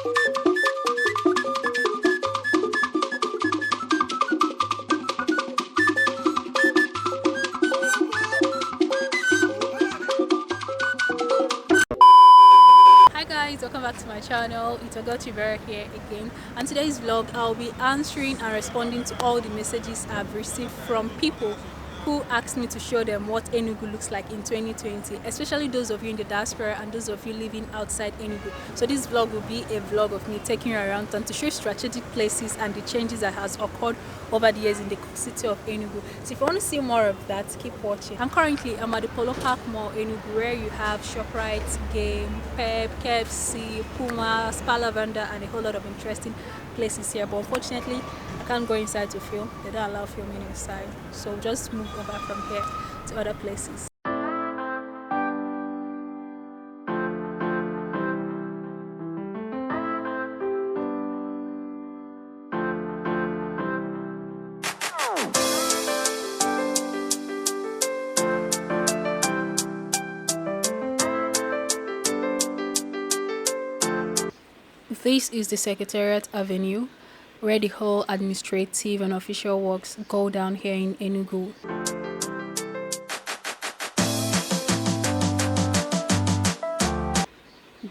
Hi guys, welcome back to my channel. It's Vera here again, and today's vlog I'll be answering and responding to all the messages I've received from people who asked me to show them what Enugu looks like in 2020, especially those of you in the diaspora and those of you living outside Enugu. So this vlog will be a vlog of me taking you around town to show strategic places and the changes that has occurred over the years in the city of Enugu. So if you want to see more of that, keep watching. I'm at the Polo Park Mall Enugu, where you have ShopRite, Game, Pep, KFC, Puma, Spa Lavender, and a whole lot of interesting places here. But unfortunately, I can't go inside to film. They don't allow filming inside. So just move over from here to other places. This is the Secretariat Avenue, where the whole administrative and official works go down here in Enugu.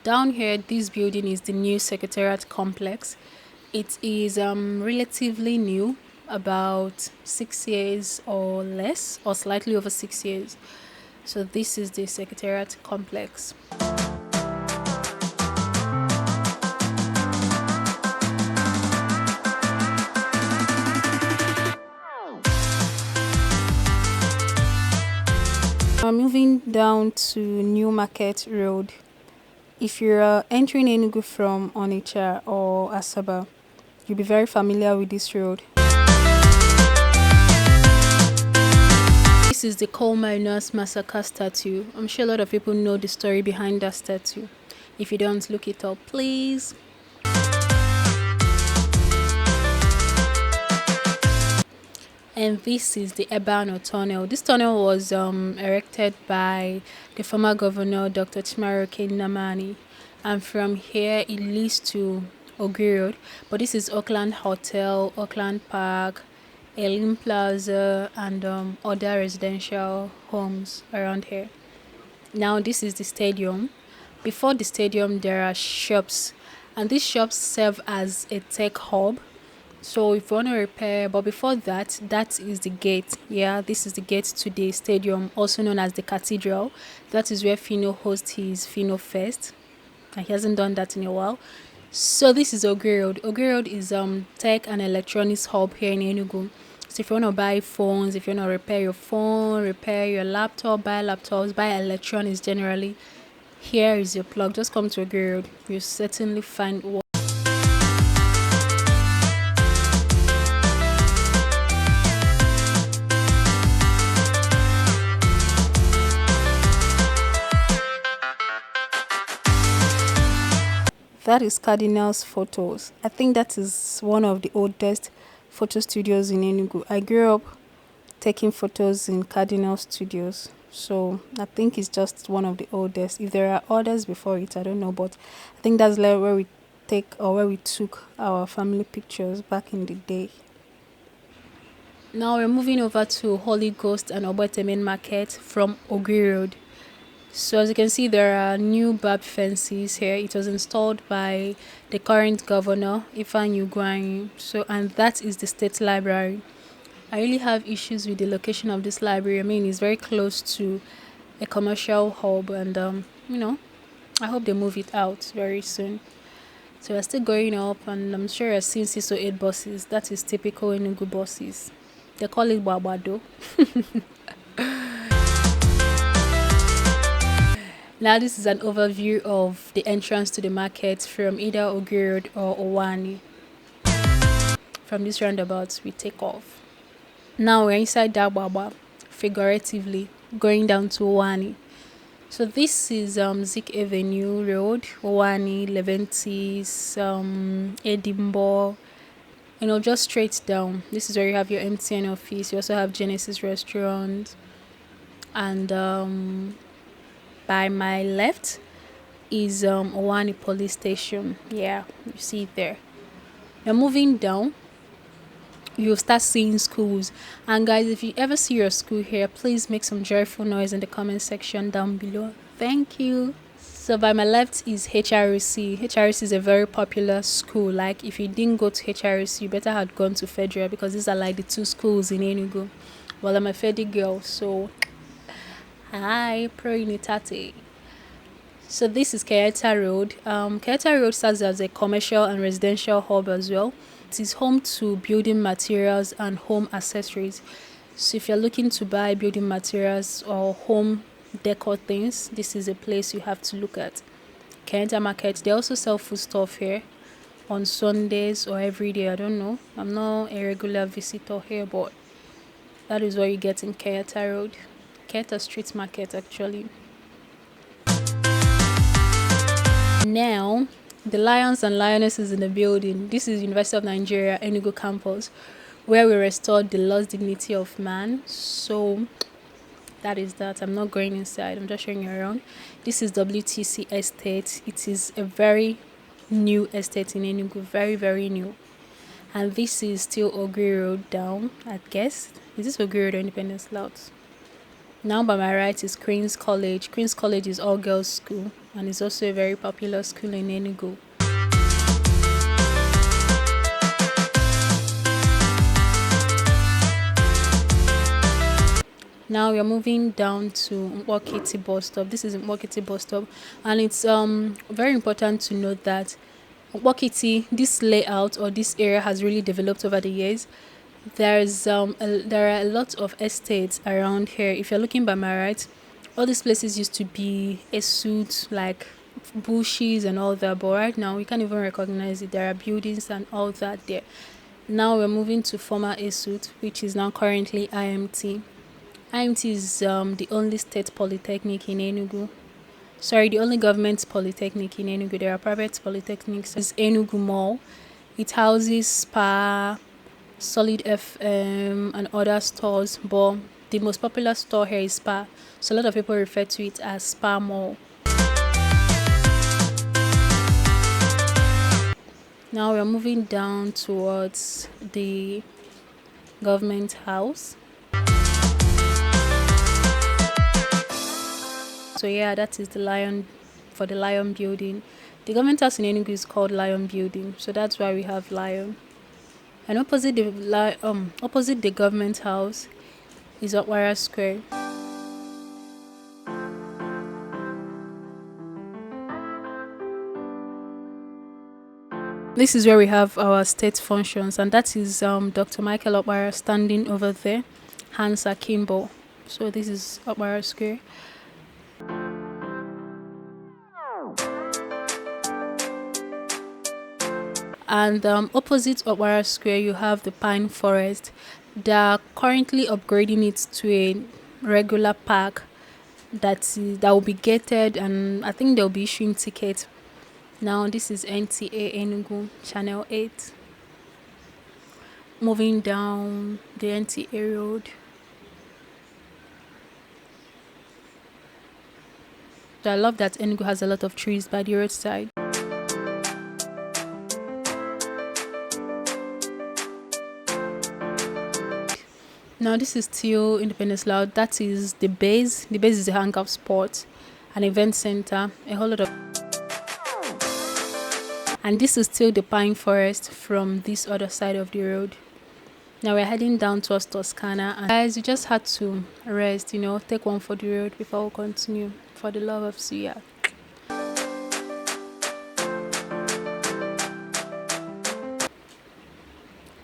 Down here, this building is the new Secretariat Complex. It is relatively new, about 6 years or less, or slightly over 6 years. So this is the Secretariat Complex. I'm moving down to New Market Road. If you're entering Enugu from Onitsha or Asaba, you'll be very familiar with this road. This is the coal miners massacre statue. I'm sure a lot of people know the story behind that statue. If you don't, look it up, please. And this is the Ebano Tunnel. This tunnel was erected by the former governor, Dr. Chimaroke Namani. And from here, it leads to Ogui Road. But this is Auckland Hotel, Auckland Park, Elim Plaza, and other residential homes around here. Now, this is the stadium. Before the stadium, there are shops. And these shops serve as a tech hub. So if you want to repair, but before that, that is the gate. Yeah, this is the gate to the stadium, also known as the cathedral. That is where Fino hosts his Fino Fest, and he hasn't done that in a while. So this is Ogui Road. Ogui Road is tech and electronics hub here in Enugu. So if you want to buy phones, if you want to repair your phone, repair your laptop, buy laptops, buy electronics generally, here is your plug. Just come to Ogui Road. You'll certainly find what. That is Cardinal's Photos. I think that is one of the oldest photo studios in Enugu. I grew up taking photos in Cardinal Studios. So I think it's just one of the oldest. If there are others before it, I don't know. But I think that's like where we took our family pictures back in the day. Now we're moving over to Holy Ghost and Obote Main Market from Ogui Road. So as you can see, there are new barb fences here. It was installed by the current governor, Ifeanyi Ugwuanyi. So, and that is the state library. I really have issues with the location of this library. I mean, it's very close to a commercial hub, and I hope they move it out very soon. So we're still going up, and I'm sure I've seen 608 buses. That is typical Enugu buses. They call it Babado. Now this is an overview of the entrance to the market from either Ogui Road or Owani. From this roundabout, we take off. Now we're inside Dababa, figuratively, going down to Owani. So this is Zik Avenue Road, Owani, Leventis, Edinburgh, just straight down. This is where you have your MTN office. You also have Genesis Restaurant, and by my left, is Owani police station. Yeah, you see it there. Now moving down, you'll start seeing schools. And guys, if you ever see your school here, please make some joyful noise in the comment section down below. Thank you. So by my left is HRC. HRC is a very popular school. Like if you didn't go to HRC, you better had gone to Federal, because these are like the two schools in Enugu. Well, I'm a Fedi girl, so hi, pro unitate. So this is Kayeta Road. Kayeta Road serves as a commercial and residential hub as well. It is home to building materials and home accessories. So if you're looking to buy building materials or home decor things, this is a place you have to look at. Kayeta Market. They also sell food stuff here on Sundays or every day. I don't know. I'm not a regular visitor here, but that is what you get in Kayeta Road. Kayeta Street Market, actually. Now, the lions and lionesses in the building. This is University of Nigeria, Enugu campus, where we restored the lost dignity of man. So that is that. I'm not going inside. I'm just showing you around. This is WTC Estate. It is a very new estate in Enugu. Very, very new. And this is still Ogri Road down, I guess. Is this Ogri Road or Independence Louds? Now by my right is Queen's College. Queen's College is all girls school and is also a very popular school in Enugu. Now we are moving down to Nwokiti bus stop. This is Nwokiti bus stop, and it's very important to note that Nwokiti, this layout or this area has really developed over the years. There are a lot of estates around here. If you're looking by my right, all these places used to be a suit, like bushes and all that, but right now we can't even recognize it. There are buildings and all that there. Now we're moving to former Esut, which is now currently IMT. IMT is the only state polytechnic in Enugu. Sorry, the only government polytechnic in Enugu. There are private polytechnics. It's Enugu Mall. It houses Spa, Solid FM and other stores, but the most popular store here is Spa, so a lot of people refer to it as Spa Mall. Now we're moving down towards the government house. So yeah, that is the Lion building. The government house in Enugu is called Lion Building, so that's why we have Lion. And opposite the government house is Okwara Square. This is where we have our state functions, and that is Dr. Michael Okwara standing over there, hands akimbo. So this is Okwara Square. And opposite Okwara Square, you have the Pine Forest. They are currently upgrading it to a regular park that will be gated, and I think they'll be issuing tickets. Now this is NTA Enugu, Channel 8. Moving down the NTA road. So I love that Enugu has a lot of trees by the roadside. Now this is still Independence Loud. That is the base. The base is a hangout spot, an event center, a whole lot of. And this is still the Pine Forest from this other side of the road. Now we're heading down towards Toscana. And guys, you just had to rest, take one for the road before we continue. For the love of Suya.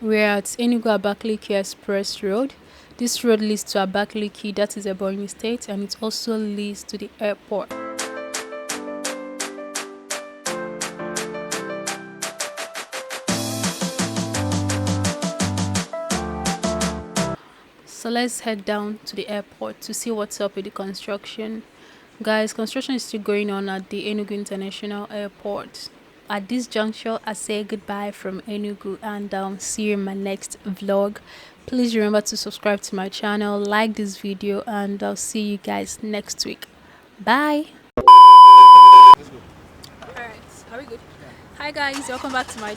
We're at Enugu Abakaliki Express Road. This road leads to Abakaliki, that is Ebonyi State, and it also leads to the airport. So let's head down to the airport to see what's up with the construction. Guys, construction is still going on at the Enugu International Airport. At this juncture, I say goodbye from Enugu, and see you in my next vlog. Please remember to subscribe to my channel, like this video, and I'll see you guys next week. Bye. Hi guys, welcome back to my